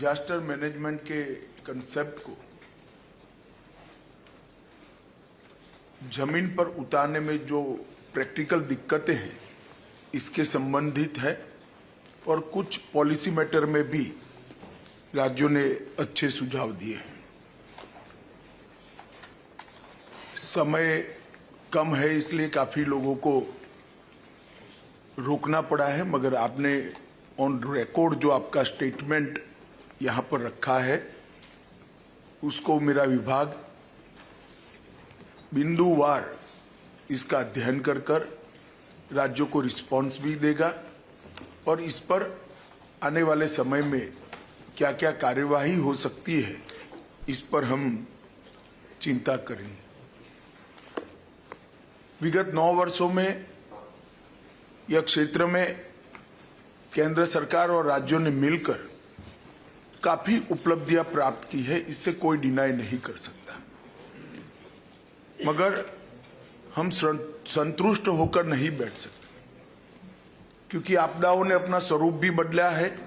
Disaster management के concept को जमीन पर उतारने में जो प्रैक्टिकल दिक्कतें हैं इसके संबंधित है और कुछ पॉलिसी मैटर में भी राज्यों ने अच्छे सुझाव दिए हैं। समय कम है इसलिए काफी लोगों को रोकना पड़ा है, मगर आपने ऑन रिकॉर्ड जो आपका स्टेटमेंट यहाँ पर रखा है उसको मेरा विभाग बिंदुवार इसका अध्ययन कर राज्यों को रिस्पॉन्स भी देगा और इस पर आने वाले समय में क्या क्या कार्यवाही हो सकती है इस पर हम चिंता करेंगे। विगत 9 वर्षों में यह क्षेत्र में केंद्र सरकार और राज्यों ने मिलकर काफी उपलब्धियां प्राप्त की है, इससे कोई डिनाई नहीं कर सकता, मगर हम संतुष्ट होकर नहीं बैठ सकते क्योंकि आपदाओं ने अपना स्वरूप भी बदला है,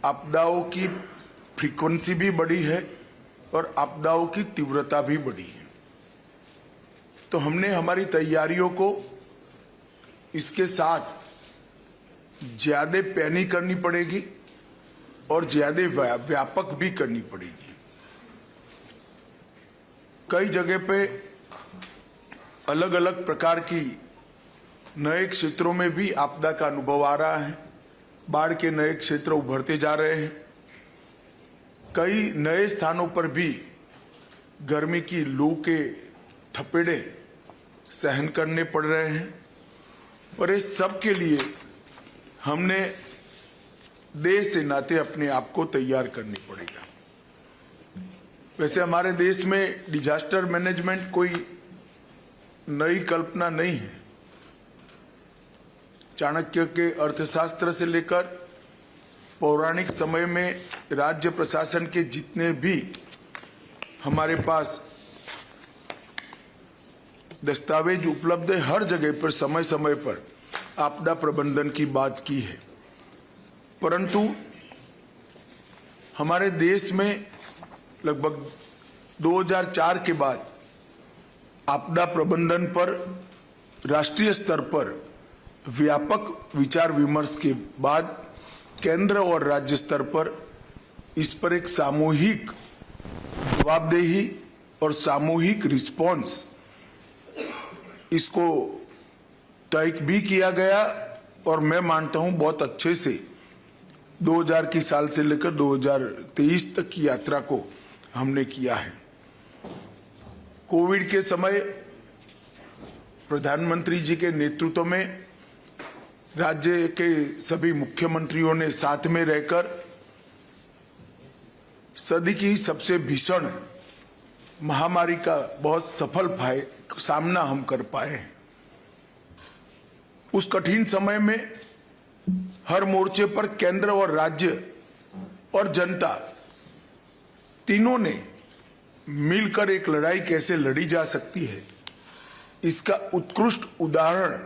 आपदाओं की फ्रीक्वेंसी भी बढ़ी है और आपदाओं की तीव्रता भी बढ़ी है। तो हमने हमारी तैयारियों को इसके साथ ज्यादा पैनी करनी पड़ेगी और ज्यादा व्यापक भी करनी पड़ेगी। कई जगह पे अलग अलग प्रकार की नए क्षेत्रों में भी आपदा का अनुभव आ रहा है, बाढ़ के नए क्षेत्र उभरते जा रहे हैं, कई नए स्थानों पर भी गर्मी की लू के थपेड़े सहन करने पड़ रहे हैं और इस सब के लिए हमने देश से नाते अपने आप को तैयार करनी पड़ेगा। वैसे हमारे देश में डिजास्टर मैनेजमेंट कोई नई कल्पना नहीं है। चाणक्य के अर्थशास्त्र से लेकर पौराणिक समय में राज्य प्रशासन के जितने भी हमारे पास दस्तावेज उपलब्ध है, हर जगह पर समय समय पर आपदा प्रबंधन की बात की है। परंतु हमारे देश में लगभग 2004 के बाद आपदा प्रबंधन पर राष्ट्रीय स्तर पर व्यापक विचार विमर्श के बाद केंद्र और राज्य स्तर पर इस पर एक सामूहिक जवाबदेही और सामूहिक रिस्पॉन्स इसको तय भी किया गया और मैं मानता हूं बहुत अच्छे से 2000 की साल से लेकर 2023 तक की यात्रा को हमने किया है। कोविड के समय प्रधानमंत्री जी के नेतृत्व में राज्य के सभी मुख्यमंत्रियों ने साथ में रहकर सदी की सबसे भीषण महामारी का बहुत सफल सामना हम कर पाए हैं। उस कठिन समय में हर मोर्चे पर केंद्र और राज्य और जनता तीनों ने मिलकर एक लड़ाई कैसे लड़ी जा सकती है इसका उत्कृष्ट उदाहरण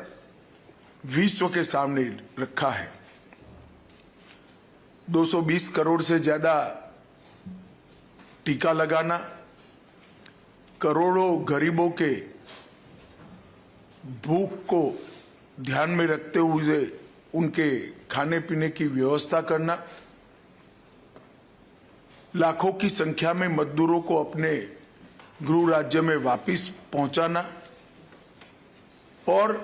विश्व के सामने रखा है। 220 करोड़ से ज्यादा टीका लगाना, करोड़ों गरीबों के भूख को ध्यान में रखते हुए उनके खाने पीने की व्यवस्था करना, लाखों की संख्या में मजदूरों को अपने गृह राज्य में वापस पहुंचाना और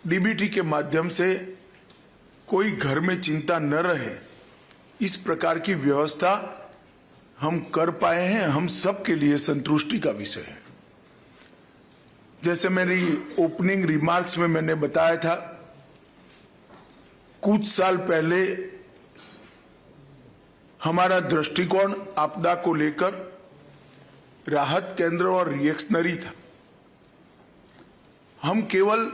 डीबीटी के माध्यम से कोई घर में चिंता न रहे, इस प्रकार की व्यवस्था हम कर पाए हैं, हम सब के लिए संतुष्टि का विषय है। जैसे मेरी ओपनिंग रिमार्क्स में मैंने बताया था, कुछ साल पहले हमारा दृष्टिकोण आपदा को लेकर राहत केंद्र और रिएक्शनरी था। हम केवल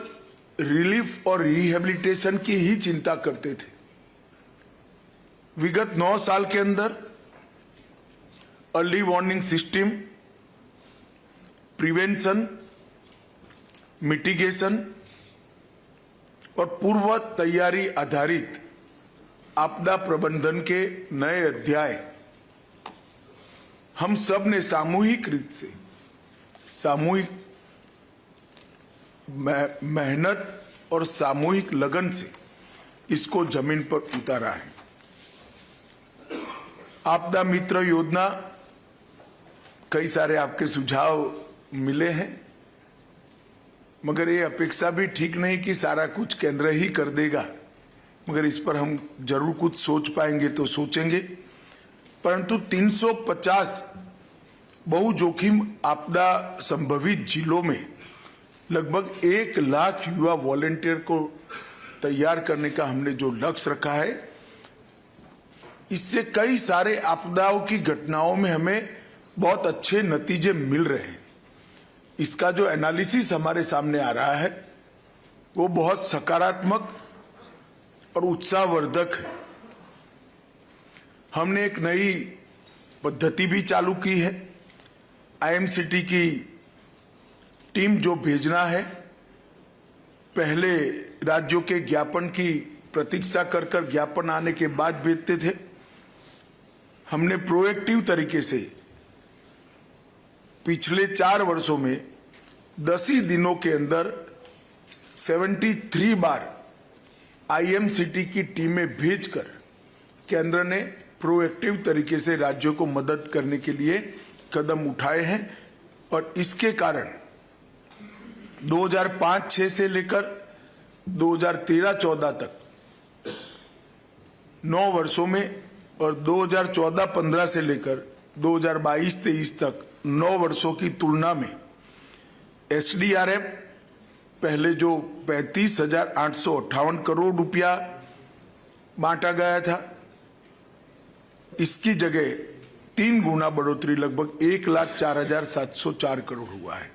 रिलीफ और रिहेबिलिटेशन की ही चिंता करते थे। विगत 9 साल के अंदर early warning system, prevention, mitigation और पूर्व तैयारी आधारित आपदा प्रबंधन के नए अध्याय हम सब ने सामूहिक रूप से सामूहिक मेहनत और सामूहिक लगन से इसको जमीन पर उतारा है। आपदा मित्र योजना, कई सारे आपके सुझाव मिले हैं, मगर ये अपेक्षा भी ठीक नहीं कि सारा कुछ केंद्र ही कर देगा, मगर इस पर हम जरूर कुछ सोच पाएंगे तो सोचेंगे। परंतु 350 बहु जोखिम आपदा संभवित जिलों में लगभग 1 लाख युवा वॉलेंटियर को तैयार करने का हमने जो लक्ष्य रखा है, इससे कई सारे आपदाओं की घटनाओं में हमें बहुत अच्छे नतीजे मिल रहे हैं। इसका जो एनालिसिस हमारे सामने आ रहा है वो बहुत सकारात्मक और उत्साहवर्धक है। हमने एक नई पद्धति भी चालू की है। आईएमसीटी की टीम जो भेजना है, पहले राज्यों के ज्ञापन की प्रतीक्षा कर कर ज्ञापन आने के बाद भेजते थे। हमने प्रोएक्टिव तरीके से पिछले 4 वर्षों में 10 ही दिनों के अंदर 73 बार आईएमसीटी की टीमें भेजकर केंद्र ने प्रोएक्टिव तरीके से राज्यों को मदद करने के लिए कदम उठाए हैं। और इसके कारण 2005-06 से लेकर 2013-14 तक 9 वर्षों में और 2014-15 से लेकर 2022-23 तक 9 वर्षों की तुलना में एसडीआरएफ पहले जो 35,858 करोड़ रुपया बांटा गया था, इसकी जगह 3 गुना बढ़ोतरी लगभग 1,04,704 करोड़ हुआ है।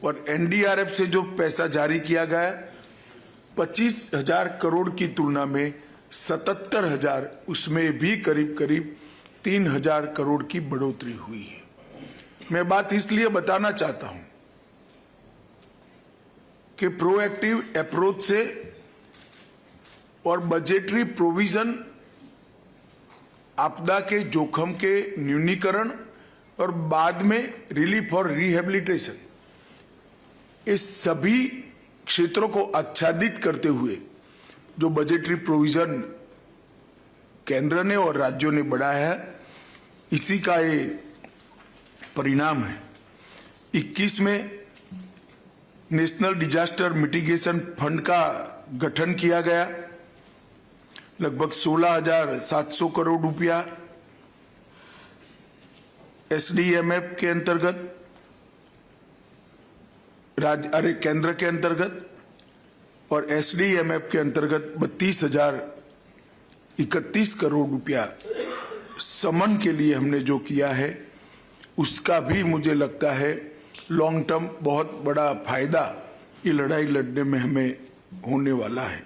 और एनडीआरएफ से जो पैसा जारी किया गया 25,000 करोड़ की तुलना में 77,000, उसमें भी करीब करीब 3,000 करोड़ की बढ़ोतरी हुई है। मैं बात इसलिए बताना चाहता हूं कि प्रोएक्टिव अप्रोच से और बजटरी प्रोविजन आपदा के जोखिम के न्यूनीकरण और बाद में रिलीफ और रिहेबिलिटेशन, इस सभी क्षेत्रों को आच्छादित करते हुए जो बजटरी प्रोविजन केंद्र ने और राज्यों ने बढ़ाया है, इसी का ये परिणाम है। 21 में नेशनल डिजास्टर मिटिगेशन फंड का गठन किया गया, लगभग 16,700 करोड़ रुपया एसडीएमएफ के अंतर्गत केंद्र के अंतर्गत और एसडीएमएफ के अंतर्गत 32,031 करोड़ रुपया समन के लिए हमने जो किया है, उसका भी मुझे लगता है लॉन्ग टर्म बहुत बड़ा फायदा ये लड़ाई लड़ने में हमें होने वाला है।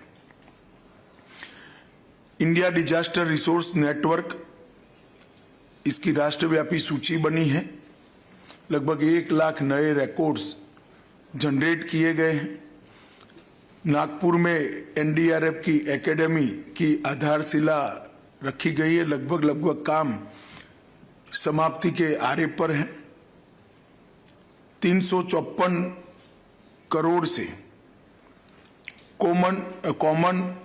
इंडिया डिजास्टर रिसोर्स नेटवर्क, इसकी राष्ट्रव्यापी सूची बनी है। लगभग 1 लाख नए रिकॉर्ड्स जनरेट किए गए हैं। नागपुर में एनडीआरएफ की एकेडमी की आधारशिला रखी गई है। लगभग काम समाप्ति के आरे पर है। 354 करोड़ से कॉमन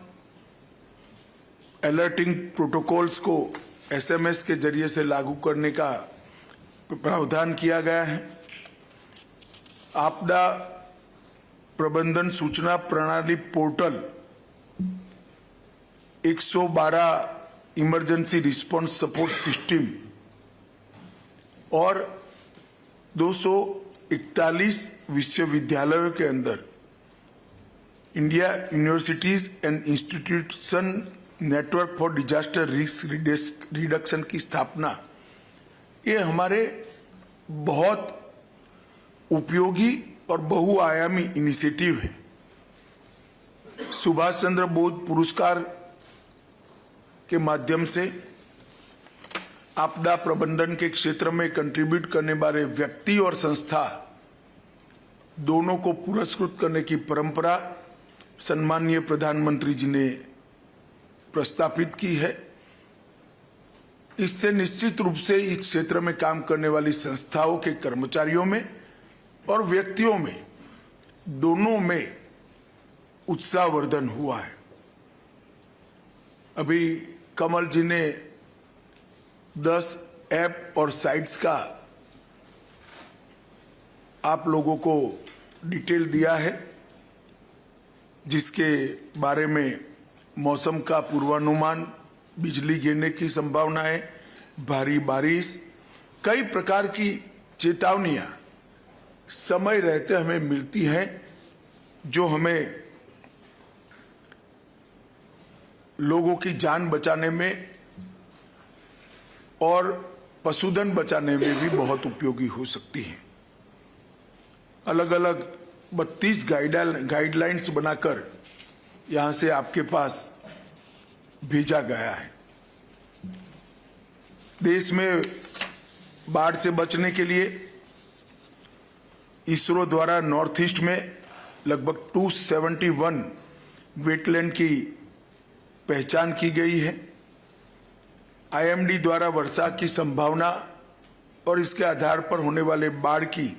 अलर्टिंग प्रोटोकॉल्स को एसएमएस के जरिए से लागू करने का प्रावधान किया गया है। आपदा प्रबंधन सूचना प्रणाली portal 112 emergency response support system और 241 विश्वविद्यालयों के अंदर India universities and institution network for disaster risk reduction की स्थापना, ये हमारे बहुत उपयोगी और बहुआयामी इनिशिएटिव है। सुभाष चंद्र बोस पुरस्कार के माध्यम से आपदा प्रबंधन के क्षेत्र में कंट्रीब्यूट करने वाले व्यक्ति और संस्था दोनों को पुरस्कृत करने की परंपरा सम्माननीय प्रधानमंत्री जी ने प्रस्तापित की है। इससे निश्चित रूप से इस क्षेत्र में काम करने वाली संस्थाओं के कर्मचारियों में और व्यक्तियों में दोनों में उत्साहवर्धन हुआ है। अभी कमल जी ने 10 ऐप और साइट्स का आप लोगों को डिटेल दिया है, जिसके बारे में मौसम का पूर्वानुमान, बिजली गिरने की संभावनाएं, भारी बारिश, कई प्रकार की चेतावनियां समय रहते हमें मिलती हैं, जो हमें लोगों की जान बचाने में और पशुधन बचाने में भी बहुत उपयोगी हो सकती हैं। अलग अलग 32 गाइडलाइंस बनाकर यहाँ से आपके पास भेजा गया है। देश में बाढ़ से बचने के लिए इसरो द्वारा नॉर्थ ईस्ट में लगभग 271 वेटलैंड की पहचान की गई है। आईएमडी द्वारा वर्षा की संभावना और इसके आधार पर होने वाले बाढ़ की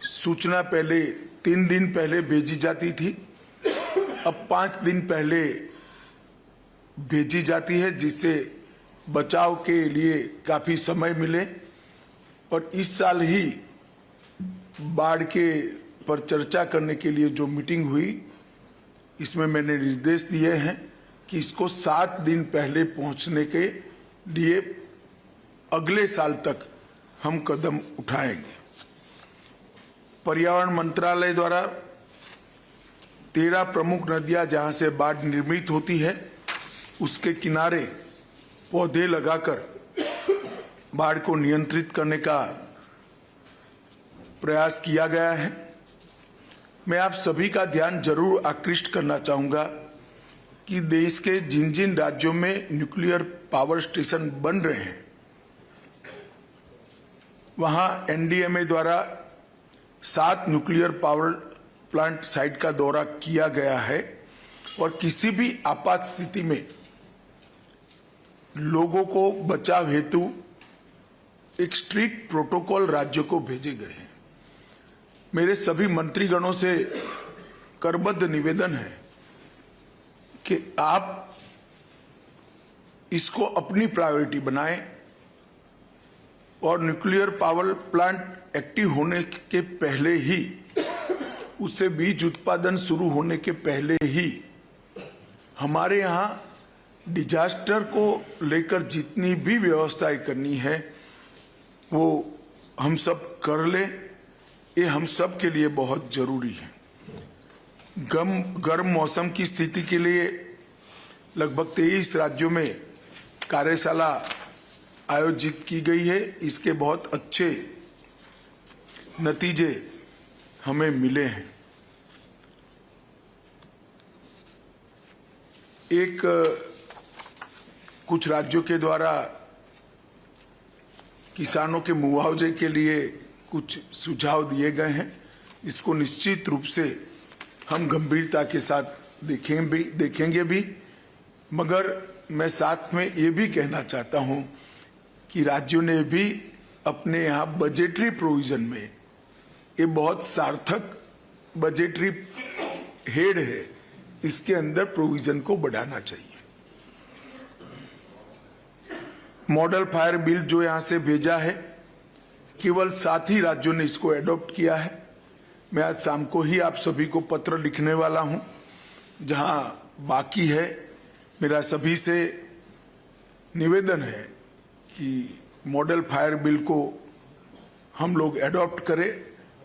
सूचना पहले 3 दिन पहले भेजी जाती थी, अब 5 दिन पहले भेजी जाती है, जिससे बचाव के लिए काफी समय मिले। और इस साल ही बाढ़ के पर चर्चा करने के लिए जो मीटिंग हुई, इसमें मैंने निर्देश दिए हैं कि इसको 7 दिन पहले पहुंचने के लिए अगले साल तक हम कदम उठाएंगे। पर्यावरण मंत्रालय द्वारा 13 प्रमुख नदियां जहां से बाढ़ निर्मित होती है, उसके किनारे पौधे लगाकर बाढ़ को नियंत्रित करने का प्रयास किया गया है। मैं आप सभी का ध्यान जरूर आकृष्ट करना चाहूंगा कि देश के जिन जिन राज्यों में न्यूक्लियर पावर स्टेशन बन रहे हैं, वहां एनडीएमए द्वारा 7 न्यूक्लियर पावर प्लांट साइट का दौरा किया गया है और किसी भी आपात स्थिति में लोगों को बचाव हेतु एक स्ट्रिक्ट प्रोटोकॉल राज्यों को भेजे गए हैं। मेरे सभी मंत्रीगणों से करबद्ध निवेदन है कि आप इसको अपनी प्रायोरिटी बनाएं और न्यूक्लियर पावर प्लांट एक्टिव होने के पहले ही, उससे बीज उत्पादन शुरू होने के पहले ही हमारे यहाँ डिजास्टर को लेकर जितनी भी व्यवस्थाएं करनी है वो हम सब कर ले। ये हम सब के लिए बहुत जरूरी है। गर्म मौसम की स्थिति के लिए लगभग 23 राज्यों में कार्यशाला आयोजित की गई है। इसके बहुत अच्छे नतीजे हमें मिले हैं। कुछ राज्यों के द्वारा किसानों के मुआवजे के लिए कुछ सुझाव दिए गए हैं। इसको निश्चित रूप से हम गंभीरता के साथ देखेंगे भी, मगर मैं साथ में ये भी कहना चाहता हूं कि राज्यों ने भी अपने यहाँ बजटरी प्रोविजन में, ये बहुत सार्थक बजटरी हेड है, इसके अंदर प्रोविजन को बढ़ाना चाहिए। मॉडल फायर बिल जो यहाँ से भेजा है, केवल 7 ही राज्यों ने इसको एडॉप्ट किया है। मैं आज शाम को ही आप सभी को पत्र लिखने वाला हूं। जहां बाकी है, मेरा सभी से निवेदन है कि मॉडल फायर बिल को हम लोग एडॉप्ट करें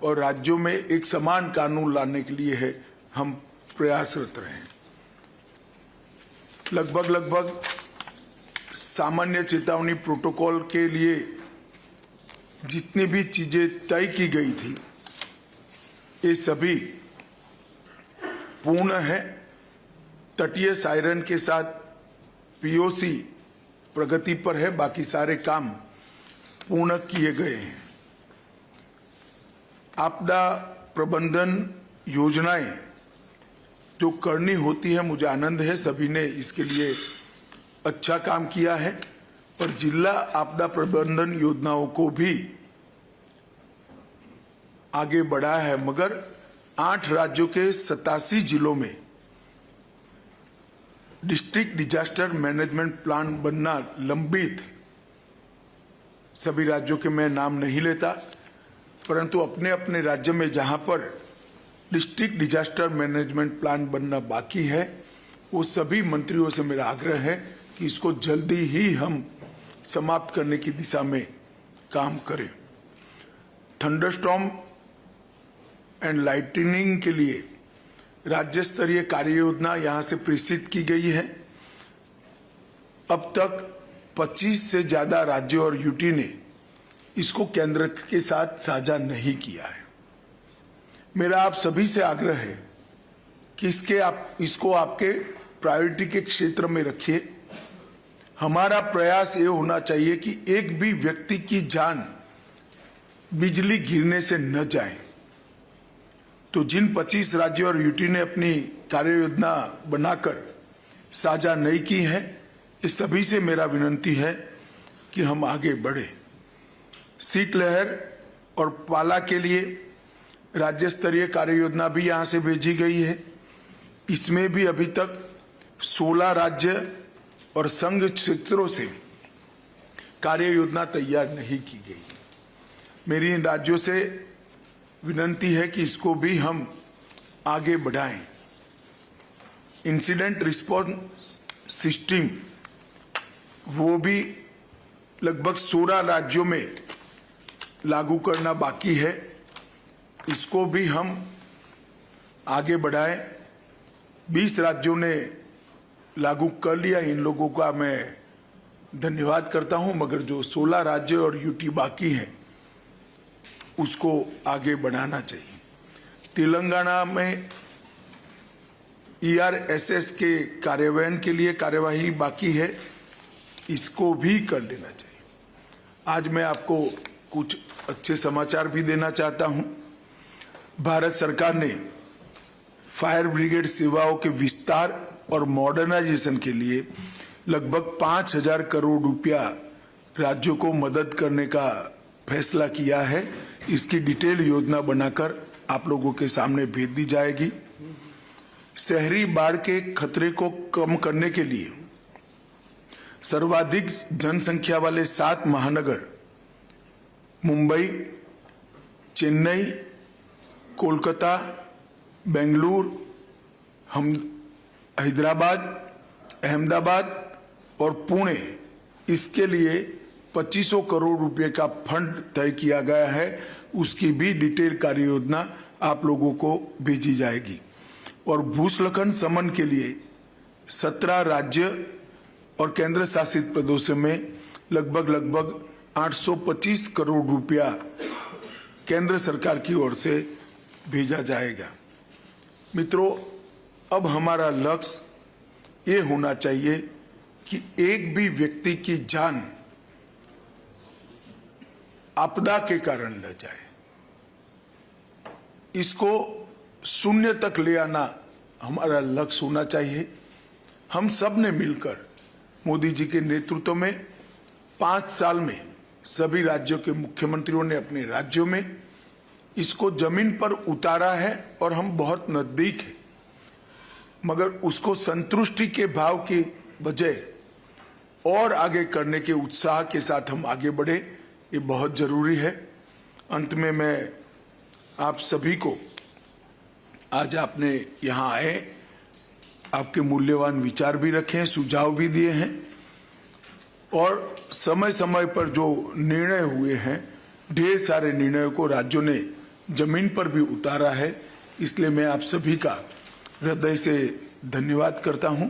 और राज्यों में एक समान कानून लाने के लिए है हम प्रयासरत रहें। लगभग सामान्य चेतावनी प्रोटोकॉल के लिए जितनी भी चीजें तय की गई थी, ये सभी पूर्ण है। तटीय सायरन के साथ पीओसी प्रगति पर है, बाकी सारे काम पूर्ण किए गए हैं। आपदा प्रबंधन योजनाएं जो करनी होती है, मुझे आनंद है सभी ने इसके लिए अच्छा काम किया है और जिला आपदा प्रबंधन योजनाओं को भी आगे बढ़ाया है, मगर 8 राज्यों के 87 जिलों में डिस्ट्रिक्ट डिजास्टर मैनेजमेंट प्लान बनना लंबित। सभी राज्यों के मैं नाम नहीं लेता, परंतु अपने अपने राज्य में जहां पर डिस्ट्रिक्ट डिजास्टर मैनेजमेंट प्लान बनना बाकी है, वो सभी मंत्रियों से मेरा आग्रह है कि इसको जल्दी ही हम समाप्त करने की दिशा में काम करें। थंडरस्टॉर्म एंड लाइटनिंग के लिए राज्य स्तरीय कार्य योजना यहां से प्रेषित की गई है। अब तक 25 से ज्यादा राज्यों और यूटी ने इसको केंद्र के साथ साझा नहीं किया है। मेरा आप सभी से आग्रह है कि इसको आपके प्रायोरिटी के क्षेत्र में रखिए। हमारा प्रयास ये होना चाहिए कि एक भी व्यक्ति की जान बिजली गिरने से न जाए। तो जिन 25 राज्यों और यूटी ने अपनी कार्य योजना बनाकर साझा नहीं की है, इस सभी से मेरा विनंती है कि हम आगे बढ़े। शीतलहर और पाला के लिए राज्य स्तरीय कार्य योजना भी यहां से भेजी गई है। इसमें भी अभी तक 16 राज्य और संघ क्षेत्रों से कार्य योजना तैयार नहीं की गई। मेरी इन राज्यों से विनंती है कि इसको भी हम आगे बढ़ाएं। इंसिडेंट रिस्पॉन्स सिस्टम वो भी लगभग 16 राज्यों में लागू करना बाकी है, इसको भी हम आगे बढ़ाएं। 20 राज्यों ने लागू कर लिया, इन लोगों का मैं धन्यवाद करता हूं, मगर जो 16 राज्य और यूटी बाकी हैं उसको आगे बढ़ाना चाहिए। तेलंगाना में ERSS के कार्यान्वयन के लिए कार्यवाही बाकी है, इसको भी कर लेना चाहिए। आज मैं आपको कुछ अच्छे समाचार भी देना चाहता हूं। भारत सरकार ने फायर ब्रिगेड सेवाओं के विस्तार और मॉडर्नाइजेशन के लिए लगभग 5,000 करोड़ रुपया राज्यों को मदद करने का फैसला किया है। इसकी डिटेल योजना बनाकर आप लोगों के सामने भेज दी जाएगी। शहरी बाढ़ के खतरे को कम करने के लिए सर्वाधिक जनसंख्या वाले 7 महानगर मुंबई, चेन्नई, कोलकाता, बेंगलुरु, हैदराबाद, अहमदाबाद और पुणे, इसके लिए 2500 करोड़ रुपए का फंड तय किया गया है। उसकी भी डिटेल कार्य योजना आप लोगों को भेजी जाएगी। और भूस्खलन शमन के लिए 17 राज्य और केंद्र शासित प्रदेशों में लगभग 825 करोड़ रुपया केंद्र सरकार की ओर से भेजा जाएगा। मित्रों, अब हमारा लक्ष्य ये होना चाहिए कि एक भी व्यक्ति की जान आपदा के कारण न जाए। इसको शून्य तक ले आना हमारा लक्ष्य होना चाहिए। हम सब ने मिलकर मोदी जी के नेतृत्व में 5 साल में सभी राज्यों के मुख्यमंत्रियों ने अपने राज्यों में इसको जमीन पर उतारा है और हम बहुत नजदीक हैं, मगर उसको संतुष्टि के भाव की बजाय और आगे करने के उत्साह के साथ हम आगे बढ़े, ये बहुत जरूरी है। अंत में मैं आप सभी को, आज आपने यहाँ आए, आपके मूल्यवान विचार भी रखे, सुझाव भी दिए हैं और समय समय पर जो निर्णय हुए हैं, ढेर सारे निर्णयों को राज्यों ने जमीन पर भी उतारा है। इसलिए मैं आप सभी का हृदय से धन्यवाद करता हूं।